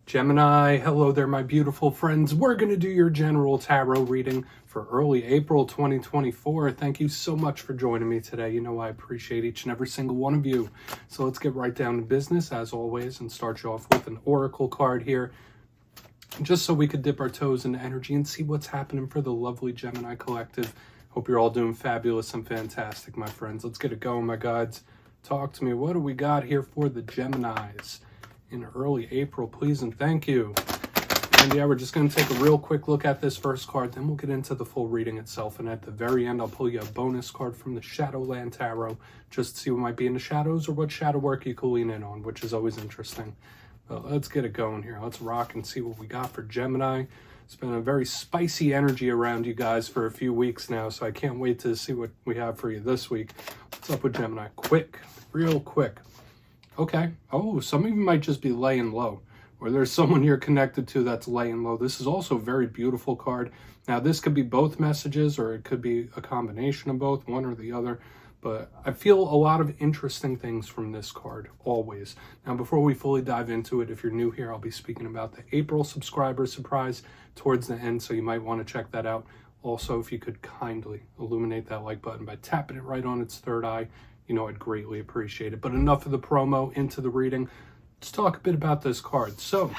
Gemini, hello there, my beautiful friends. We're going to do your general tarot reading for early April 2024. Thank you so much for joining me today. You know I appreciate each and every single one of you. So let's get right down to business, as always, and start you off with an oracle card here, just so we could dip our toes into energy and see what's happening for the lovely Gemini collective. Hope you're all doing fabulous and fantastic, my friends. Let's get it going, my gods. Talk to me. What do we got here for the Geminis in early April, please and thank you? And yeah, we're just going to take a real quick look at this first card, then we'll get into the full reading itself. And at the very end, I'll pull you a bonus card from the Shadowland Tarot, just to see what might be in the shadows or what shadow work you can lean in on, which is always interesting. But let's get it going here. Let's rock and see what we got for Gemini. It's been a very spicy energy around you guys for a few weeks now, so I can't wait to see what we have for you this week. What's up with Gemini? Quick, real quick. Okay. Oh, some of you might just be laying low, or there's someone you're connected to that's laying low. This is also a very beautiful card. Now, this could be both messages, or it could be a combination of both, one or the other. But I feel a lot of interesting things from this card, always. Now, before we fully dive into it, if you're new here, I'll be speaking about the April subscriber surprise towards the end, so you might want to check that out. Also, if you could kindly illuminate that like button by tapping it right on its third eye, you know, I'd greatly appreciate it. But enough of the promo, into the reading. Let's talk a bit about this card. So,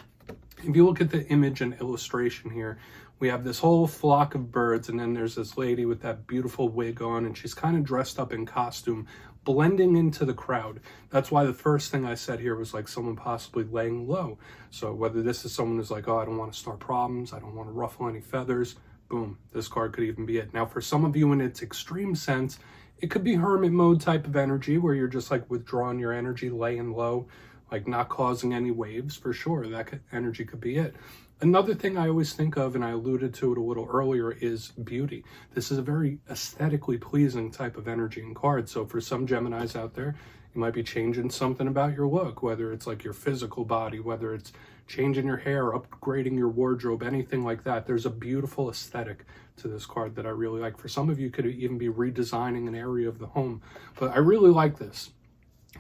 if you look at the image and illustration here, we have this whole flock of birds, and then there's this lady with that beautiful wig on, and she's kind of dressed up in costume, blending into the crowd. That's why the first thing I said here was like someone possibly laying low. So whether this is someone who's like, oh, I don't want to start problems, I don't want to ruffle any feathers, boom, this card could even be it. Now, for some of you in its extreme sense, it could be hermit mode type of energy, where you're just like withdrawing your energy, laying low, like not causing any waves. For sure, that energy could be it. Another thing I always think of, and I alluded to it a little earlier, is beauty. This is a very aesthetically pleasing type of energy and card. So for some Geminis out there, you might be changing something about your look, whether it's like your physical body, whether it's changing your hair, upgrading your wardrobe, anything like that. There's a beautiful aesthetic to this card that I really like. For some of you, could even be redesigning an area of the home. But I really like this.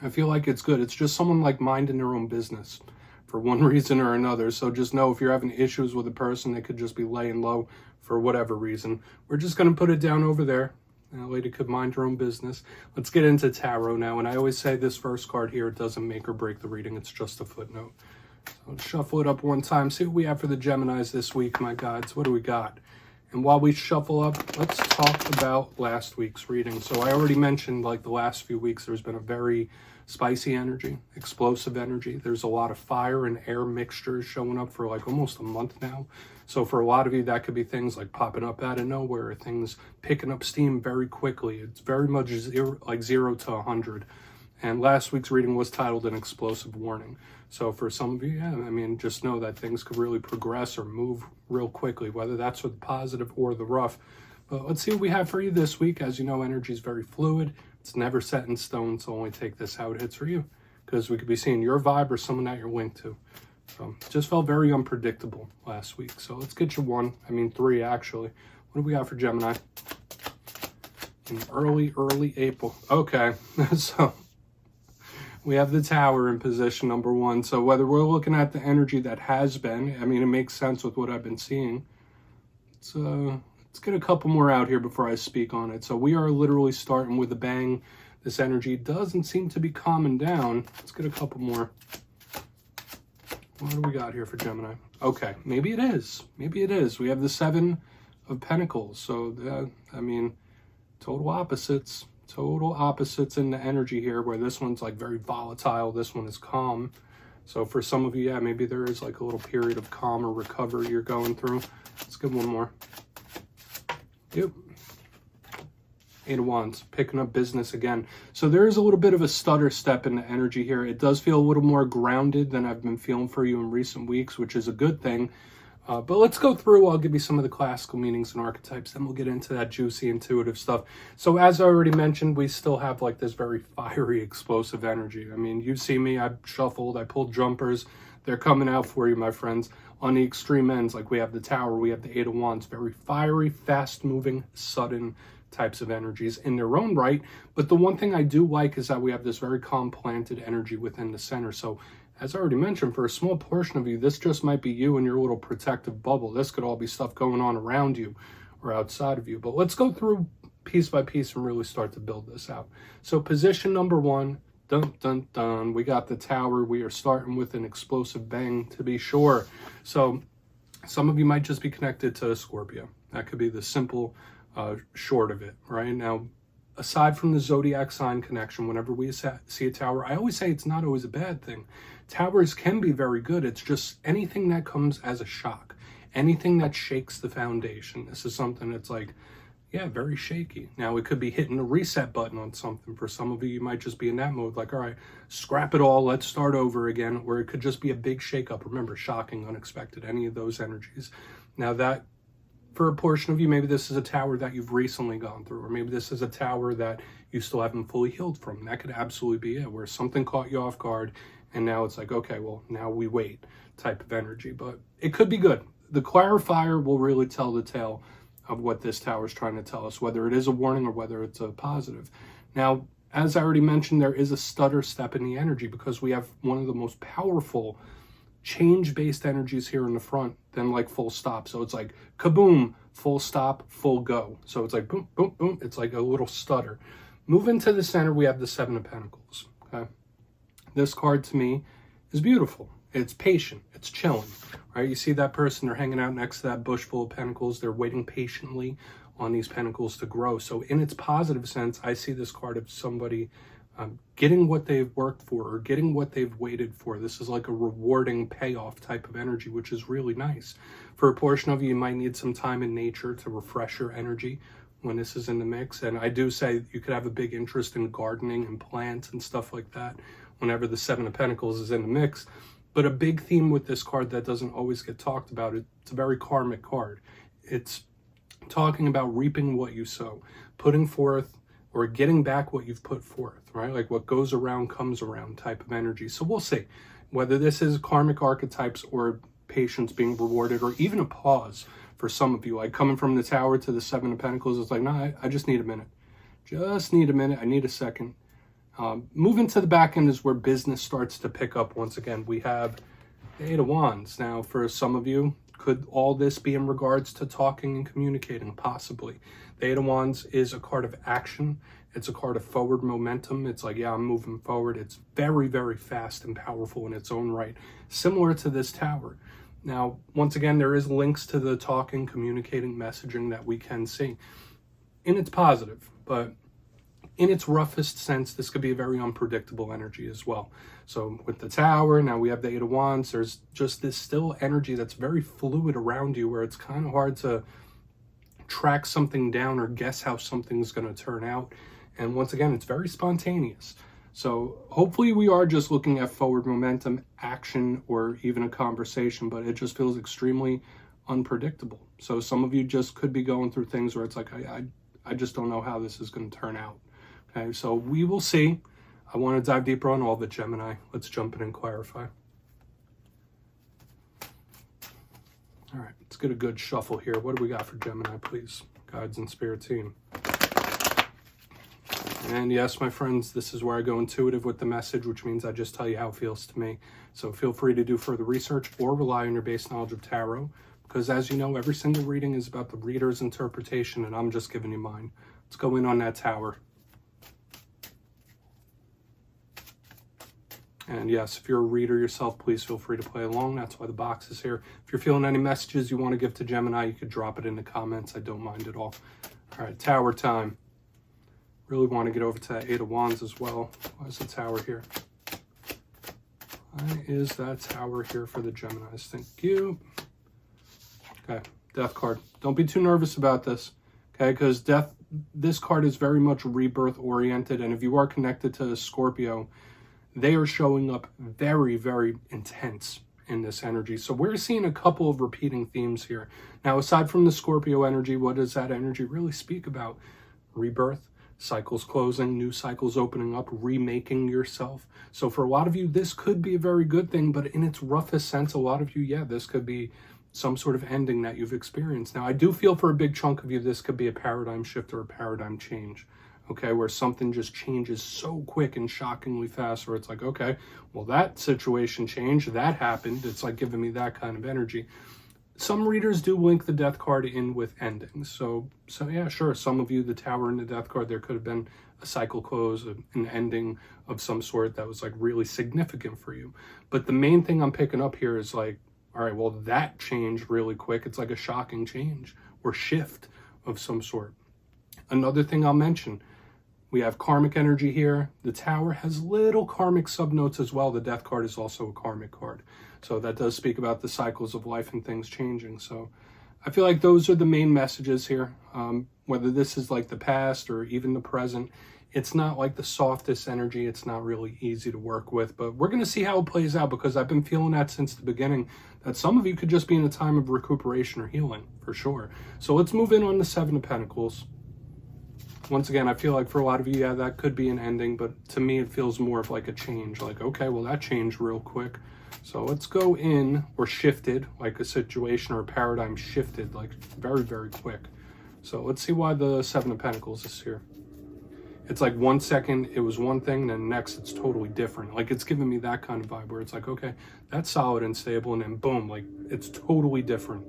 I feel like it's good. It's just someone like minding their own business for one reason or another. So just know if you're having issues with a person, they could just be laying low for whatever reason. We're just going to put it down over there. That lady could mind her own business. Let's get into tarot now. And I always say this first card here, it doesn't make or break the reading. It's just a footnote. So let's shuffle it up one time. See what we have for the Geminis this week, my gods. What do we got? And while we shuffle up, let's talk about last week's reading. So I already mentioned, like the last few weeks, there's been a very spicy energy, explosive energy. There's a lot of fire and air mixtures showing up for like almost a month now. So for a lot of you, that could be things like popping up out of nowhere, things picking up steam very quickly. It's very much like 0 to 100. And last week's reading was titled An Explosive Warning. So for some of you, yeah, I mean, just know that things could really progress or move real quickly, whether that's for the positive or the rough. But let's see what we have for you this week. As you know, energy is very fluid. It's never set in stone, so only take this how it hits for you, because we could be seeing your vibe or someone that you're linked to. So just felt very unpredictable last week. So let's get you three actually. What do we got for Gemini in early April? Okay, so we have the Tower in position number 1. So whether we're looking at the energy that has been, I mean, it makes sense with what I've been seeing. Let's get a couple more out here before I speak on it. So we are literally starting with a bang. This energy doesn't seem to be calming down. Let's get a couple more. What do we got here for Gemini? Okay, maybe it is. Maybe it is. We have the 7 of Pentacles. So, I mean, total opposites in the energy here, where this one's like very volatile. This one is calm. So for some of you, yeah, maybe there is like a little period of calm or recovery you're going through. Let's get one more. Yep. 8 of Wands, picking up business again. So there is a little bit of a stutter step in the energy here. It does feel a little more grounded than I've been feeling for you in recent weeks, which is a good thing. But let's go through. I'll give you some of the classical meanings and archetypes. Then we'll get into that juicy, intuitive stuff. So as I already mentioned, we still have like this very fiery, explosive energy. I mean, you see me, I shuffled, I pulled jumpers. They're coming out for you, my friends. On the extreme ends, like we have the Tower, we have the 8 of Wands. Very fiery, fast-moving, sudden types of energies in their own right. But the one thing I do like is that we have this very calm, planted energy within the center. So as I already mentioned, for a small portion of you, this just might be you and your little protective bubble. This could all be stuff going on around you or outside of you. But let's go through piece by piece and really start to build this out. So position number 1, dun, dun, dun. We got the Tower. We are starting with an explosive bang, to be sure. So some of you might just be connected to Scorpio. That could be the simple short of it, right? Now, aside from the zodiac sign connection, whenever we see a Tower, I always say it's not always a bad thing. Towers can be very good. It's just anything that comes as a shock, anything that shakes the foundation. This is something that's like, yeah, very shaky. Now, it could be hitting a reset button on something. For some of you, you might just be in that mode, like, all right, scrap it all, let's start over again. Or it could just be a big shakeup. Remember, shocking, unexpected, any of those energies. Now, that, for a portion of you, maybe this is a Tower that you've recently gone through, or maybe this is a Tower that you still haven't fully healed from. That could absolutely be it, where something caught you off guard, and now it's like, okay, well, now we wait type of energy. But it could be good. The clarifier will really tell the tale of what this Tower is trying to tell us, whether it is a warning or whether it's a positive. Now, as I already mentioned, there is a stutter step in the energy because we have one of the most powerful change-based energies here in the front than like full stop. So it's like kaboom, full stop, full go. So it's like boom, boom, boom. It's like a little stutter. Moving to the center, we have the 7 of Pentacles. Okay, this card to me is beautiful. It's patient. It's chilling. Right? You see that person, they're hanging out next to that bush full of pentacles. They're waiting patiently on these pentacles to grow. So in its positive sense, I see this card of somebody getting what they've worked for or getting what they've waited for. This is like a rewarding payoff type of energy, which is really nice. For a portion of you, you might need some time in nature to refresh your energy when this is in the mix. And I do say you could have a big interest in gardening and plants and stuff like that whenever the 7 of Pentacles is in the mix. But a big theme with this card that doesn't always get talked about, it's a very karmic card. It's talking about reaping what you sow, putting forth or getting back what you've put forth, right? Like what goes around comes around type of energy. So we'll see whether this is karmic archetypes or patience being rewarded, or even a pause for some of you. Like coming from the Tower to the 7 of Pentacles, it's like, no, I just need a minute. Just need a minute. I need a second. Moving to the back end is where business starts to pick up once again. We have the 8 of Wands. Now, for some of you, could all this be in regards to talking and communicating? Possibly. The 8 of Wands is a card of action. It's a card of forward momentum. It's like, yeah, I'm moving forward. It's very, very fast and powerful in its own right, similar to this Tower. Now, once again, there is links to the talking, communicating, messaging that we can see. And it's positive, but in its roughest sense, this could be a very unpredictable energy as well. So with the Tower, now we have the 8 of Wands, there's just this still energy that's very fluid around you where it's kind of hard to track something down or guess how something's going to turn out. And once again, it's very spontaneous. So hopefully we are just looking at forward momentum, action, or even a conversation, but it just feels extremely unpredictable. So some of you just could be going through things where it's like, I just don't know how this is going to turn out. Okay, so we will see. I want to dive deeper on all of it, Gemini. Let's jump in and clarify. All right, let's get a good shuffle here. What do we got for Gemini, please? Guides and Spirit team. And yes, my friends, this is where I go intuitive with the message, which means I just tell you how it feels to me. So feel free to do further research or rely on your base knowledge of tarot, because as you know, every single reading is about the reader's interpretation, and I'm just giving you mine. Let's go in on that Tower. And yes, if you're a reader yourself, please feel free to play along. That's why the box is here. If you're feeling any messages you want to give to Gemini, you could drop it in the comments. I don't mind at all. All right, Tower time. Really want to get over to that 8 of Wands as well. Why is the Tower here? Why is that Tower here for the Geminis? Thank you. Okay, Death card. Don't be too nervous about this, okay? Because this card is very much rebirth oriented. And if you are connected to Scorpio, they are showing up very, very intense in this energy. So we're seeing a couple of repeating themes here. Now, aside from the Scorpio energy, what does that energy really speak about? Rebirth, cycles closing, new cycles opening up, remaking yourself. So for a lot of you, this could be a very good thing, but in its roughest sense, a lot of you, yeah, this could be some sort of ending that you've experienced. Now, I do feel for a big chunk of you, this could be a paradigm shift or a paradigm change. okay, where something just changes so quick and shockingly fast, where it's like, okay, well, that situation changed, that happened. It's like giving me that kind of energy. Some readers do link the death card in with endings. So yeah, sure, some of you, the Tower and the death card, there could have been a cycle close, an ending of some sort that was like really significant for you. But the main thing I'm picking up here is like, all right, well, that changed really quick. It's like a shocking change or shift of some sort. Another thing I'll mention, we have karmic energy here. The Tower has little karmic subnotes as well. The death card is also a karmic card. So that does speak about the cycles of life and things changing. So I feel like those are the main messages here. Whether this is like the past or even the present, it's not like the softest energy. It's not really easy to work with, but we're going to see how it plays out, because I've been feeling that since the beginning, that some of you could just be in a time of recuperation or healing for sure. So let's move in on the Seven of Pentacles. Once again, I feel like for a lot of you, yeah, that could be an ending, but to me, it feels more of like a change. Like, okay, well, that changed real quick. So let's go in, or shifted, like a situation or a paradigm shifted, like very, very quick. So let's see why the Seven of Pentacles is here. It's like 1 second it was one thing, then next it's totally different. Like it's giving me that kind of vibe where it's like, okay, that's solid and stable, and then boom, like it's totally different,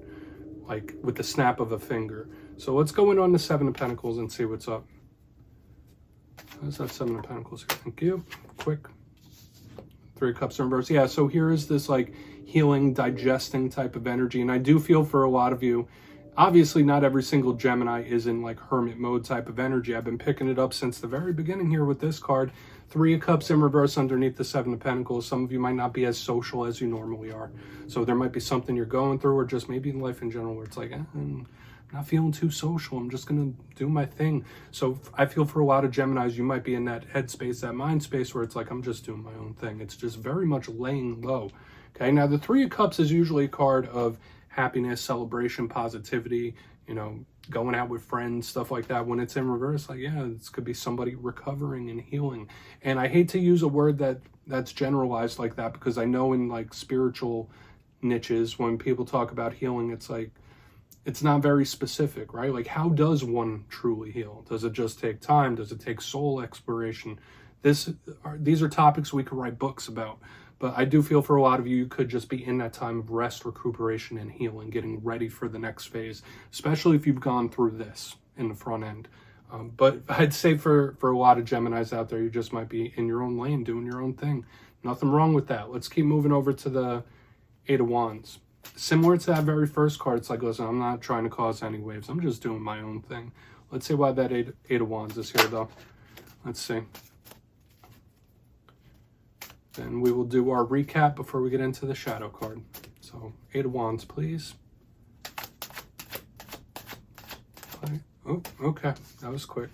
like with the snap of a finger. So let's go in on the Seven of Pentacles and see what's up. There's that Seven of Pentacles here. Thank you. Quick. Three of Cups in reverse. Yeah, so here is this like healing, digesting type of energy. And I do feel for a lot of you, obviously not every single Gemini is in like hermit mode type of energy. I've been picking it up since the very beginning here with this card. Three of Cups in reverse underneath the Seven of Pentacles. Some of you might not be as social as you normally are. So there might be something you're going through, or just maybe in life in general where it's like, I'm not feeling too social. I'm just going to do my thing. So I feel for a lot of Geminis, you might be in that headspace, that mind space where it's like, I'm just doing my own thing. It's just very much laying low. Okay, now the Three of Cups is usually a card of happiness, celebration, positivity, you know, going out with friends, stuff like that. When it's in reverse, like, yeah, this could be somebody recovering and healing. And I hate to use a word that's generalized like that, because I know in like spiritual niches, when people talk about healing, it's like, it's not very specific, right? Like, how does one truly heal? Does it just take time? Does it take soul exploration? These are topics we could write books about. But I do feel for a lot of you, you could just be in that time of rest, recuperation, and healing, getting ready for the next phase, especially if you've gone through this in the front end. But I'd say for a lot of Geminis out there, you just might be in your own lane, doing your own thing. Nothing wrong with that. Let's keep moving over to the Eight of Wands. Similar to that very first card, it's like, listen, I'm not trying to cause any waves. I'm just doing my own thing. Let's see why that Eight of Wands is here, though. Let's see. Then we will do our recap before we get into the shadow card. So, Eight of Wands, please. Oh, okay. That was quick.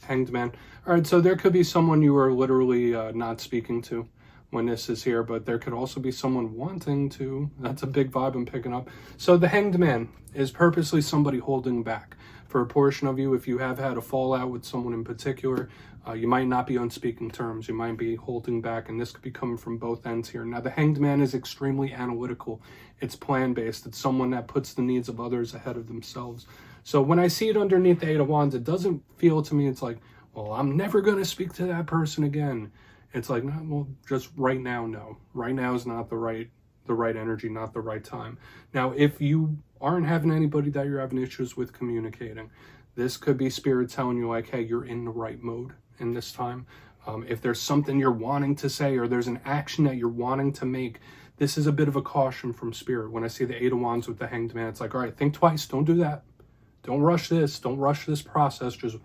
Hanged Man. All right, so there could be someone you are literally not speaking to when this is here, but there could also be someone wanting to. That's a big vibe I'm picking up. So the Hanged Man is purposely somebody holding back. For a portion of you, if you have had a fallout with someone in particular, you might not be on speaking terms. You might be holding back, and this could be coming from both ends here. Now, the Hanged Man is extremely analytical. It's plan-based. It's someone that puts the needs of others ahead of themselves. So when I see it underneath the Eight of Wands, it doesn't feel to me, it's like, well, I'm never going to speak to that person again. It's like, no, well, just right now, no. Right now is not the right energy, not the right time. Now, if you aren't having anybody that you're having issues with communicating, this could be Spirit telling you, like, hey, you're in the right mode in this time. If there's something you're wanting to say, or there's an action that you're wanting to make, this is a bit of a caution from Spirit. When I see the Eight of Wands with the Hanged Man, it's like, all right, think twice. Don't do that. Don't rush this. Don't rush this process. Just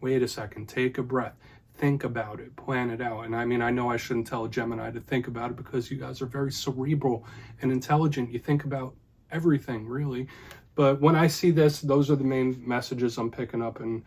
wait a second. Take a breath. Think about it, plan it out. And I mean, I know I shouldn't tell a Gemini to think about it, because you guys are very cerebral and intelligent. You think about everything, really. But when I see this, those are the main messages I'm picking up. And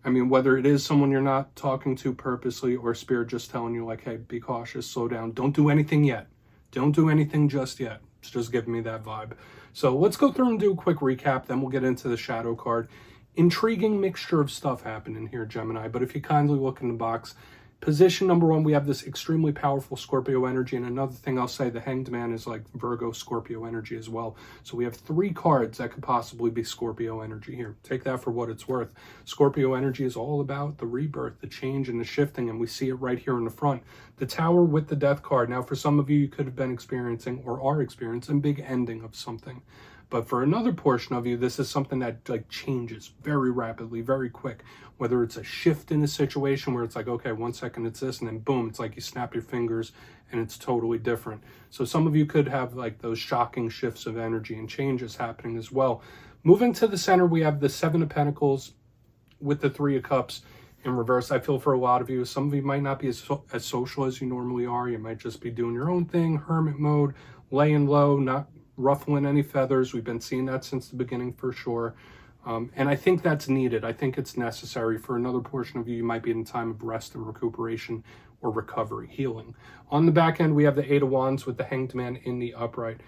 I mean, whether it is someone you're not talking to purposely, or Spirit just telling you, like, hey, be cautious, slow down. Don't do anything yet. Don't do anything just yet. It's just giving me that vibe. So let's go through and do a quick recap. Then we'll get into the shadow card. Intriguing mixture of stuff happening here, Gemini, but if you kindly look in the box, Position number 1, we have this extremely powerful Scorpio energy. And another thing I'll say, the Hanged Man is like Virgo Scorpio energy as well. So we have 3 cards that could possibly be Scorpio energy here. Take that for what it's worth. Scorpio energy is all about the rebirth, the change, and the shifting. And we see it right here in the front. The Tower with the Death card. Now, for some of you, you could have been experiencing or are experiencing a big ending of something. But for another portion of you, this is something that like changes very rapidly, very quick. Whether it's a shift in a situation where it's like, okay, 1 second it's this, and then boom, it's like you snap your fingers and it's totally different. So some of you could have like those shocking shifts of energy and changes happening as well. Moving to the center, we have the 7 of Pentacles with the 3 of Cups in reverse. I feel for a lot of you, some of you might not be as social as you normally are. You might just be doing your own thing, hermit mode, laying low, not ruffling any feathers. We've been seeing that since the beginning for sure. And I think that's needed. I think it's necessary. For another portion of you, you might be in a time of rest and recuperation or recovery, healing. On the back end, we have the 8 of Wands with the Hanged Man in the upright.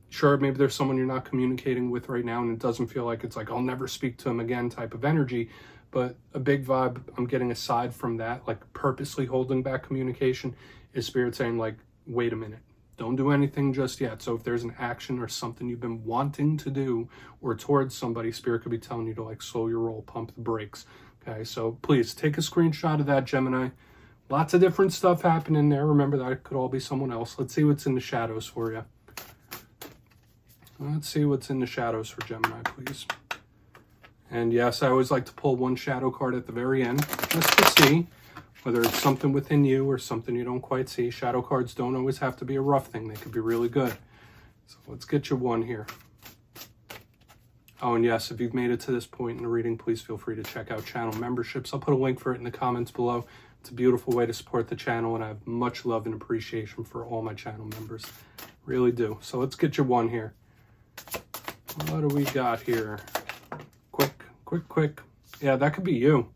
Sure, maybe there's someone you're not communicating with right now and it doesn't feel like it's like, I'll never speak to him again type of energy. But a big vibe I'm getting aside from that, like purposely holding back communication, is Spirit saying like, wait a minute. Don't do anything just yet. So if there's an action or something you've been wanting to do or towards somebody, Spirit could be telling you to like slow your roll, pump the brakes. Okay, so please take a screenshot of that, Gemini. Lots of different stuff happening there. Remember, that could all be someone else. Let's see what's in the shadows for you. Let's see what's in the shadows for Gemini, please. And yes, I always like to pull 1 shadow card at the very end just to see whether it's something within you or something you don't quite see. Shadow cards don't always have to be a rough thing. They could be really good. So let's get you 1 here. Oh, and yes, if you've made it to this point in the reading, please feel free to check out channel memberships. I'll put a link for it in the comments below. It's a beautiful way to support the channel, and I have much love and appreciation for all my channel members. Really do. So let's get you 1 here. What do we got here? Quick. Yeah, that could be you.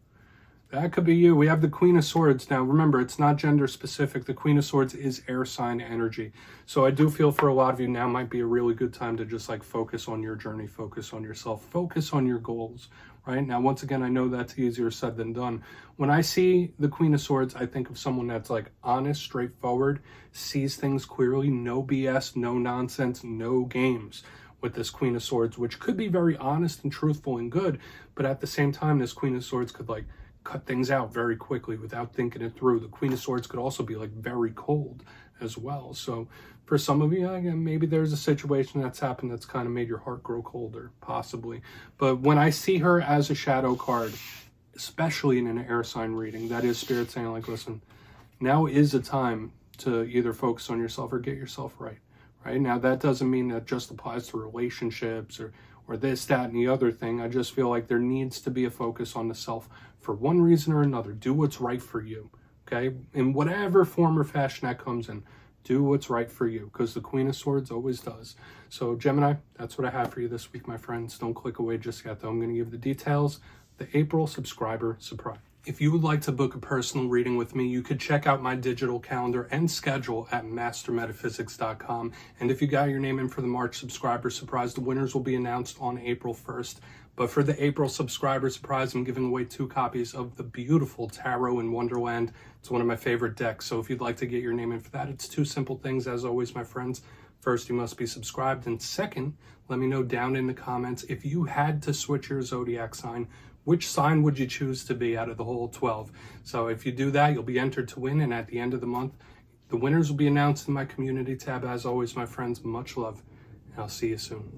That could be you. We have the Queen of Swords. Now, remember, it's not gender specific. The Queen of Swords is air sign energy. So I do feel for a lot of you now might be a really good time to just like focus on your journey, focus on yourself, focus on your goals, right? Now, once again, I know that's easier said than done. When I see the Queen of Swords, I think of someone that's like honest, straightforward, sees things clearly, no BS, no nonsense, no games with this Queen of Swords, which could be very honest and truthful and good. But at the same time, this Queen of Swords could like cut things out very quickly without thinking it through. The Queen of Swords could also be like very cold as well. So for some of you, again, maybe there's a situation that's happened that's kind of made your heart grow colder, possibly. But when I see her as a shadow card, especially in an air sign reading, that is Spirit saying like, listen, now is a time to either focus on yourself or get yourself right. Right now, that doesn't mean that just applies to relationships or this, that, and the other thing. I just feel like there needs to be a focus on the self for one reason or another. Do what's right for you, okay? In whatever form or fashion that comes in, do what's right for you, because the Queen of Swords always does. So, Gemini, that's what I have for you this week, my friends. Don't click away just yet, though. I'm going to give the details, the April subscriber surprise. If you would like to book a personal reading with me, you could check out my digital calendar and schedule at mastermetaphysics.com. And if you got your name in for the March subscriber surprise, the winners will be announced on April 1st. But for the April subscriber surprise, I'm giving away 2 copies of the beautiful Tarot in Wonderland. It's one of my favorite decks. So if you'd like to get your name in for that, it's 2 simple things, as always, my friends. First, you must be subscribed. And second, let me know down in the comments, if you had to switch your zodiac sign, which sign would you choose to be out of the whole 12? So if you do that, you'll be entered to win. And at the end of the month, the winners will be announced in my community tab. As always, my friends, much love. And I'll see you soon.